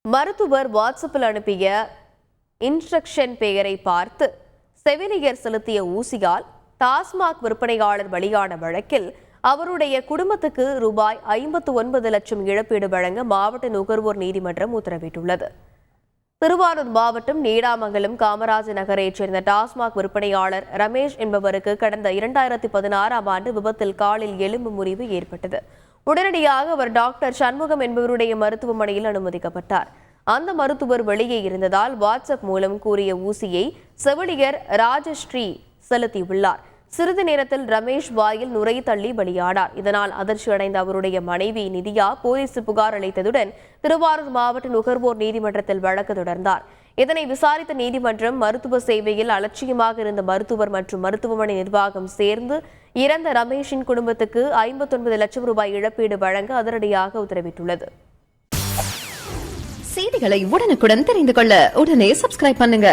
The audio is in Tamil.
மருத்துவர் வாட்ஸ்அப்பில் அனுப்பிய இன்ஸ்ட்ரக்ஷன் பெயரை பார்த்து செவிலியர் செலுத்திய ஊசியால் டாஸ்மாக் விற்பனையாளர் பலியான வழக்கில் அவருடைய குடும்பத்துக்கு ரூபாய் 59 லட்சம் இழப்பீடு வழங்க மாவட்ட நுகர்வோர் நீதிமன்றம் உத்தரவிட்டுள்ளது. திருவாரூர் மாவட்டம் நீடாமங்கலம் காமராஜ் நகரைச் சேர்ந்த டாஸ்மாக் விற்பனையாளர் ரமேஷ் என்பவருக்கு கடந்த 2016ஆம் ஆண்டு விபத்தில் காலில் எலும்பு முறிவு ஏற்பட்டது. உடனடியாக அவர் டாக்டர் சண்முகம் என்பவருடைய மருத்துவமனையில் அனுமதிக்கப்பட்டார். அந்த மருத்துவர் வெளியே இருந்ததால் வாட்ஸ்அப் மூலம் கூறிய ஊசியை செவிலியர் ராஜஸ்ரீ செலுத்தியுள்ளார். சிறிது நேரத்தில் ரமேஷ் வாயில் நுரை தள்ளி பலியானார். இதனால் அதிர்ச்சி அடைந்த அவருடைய மனைவி நிதியா போலீசில் புகார் அளித்ததுடன் திருவாரூர் மாவட்ட நுகர்வோர் நீதிமன்றத்தில் வழக்கு தொடர்ந்தார். இதனை விசாரித்த நீதிமன்றம் மருத்துவ சேவையில் அலட்சியமாக இருந்த மருத்துவர் மற்றும் மருத்துவமனை நிர்வாகம் சேர்ந்து இறந்த ரமேஷின் குடும்பத்துக்கு 59 லட்சம் ரூபாய் இழப்பீடு வழங்க அதிரடியாக உத்தரவிட்டுள்ளது. செய்திகளை உடனுக்குடன் தெரிந்து கொள்ள உடனே சப்ஸ்கிரைப் பண்ணுங்க.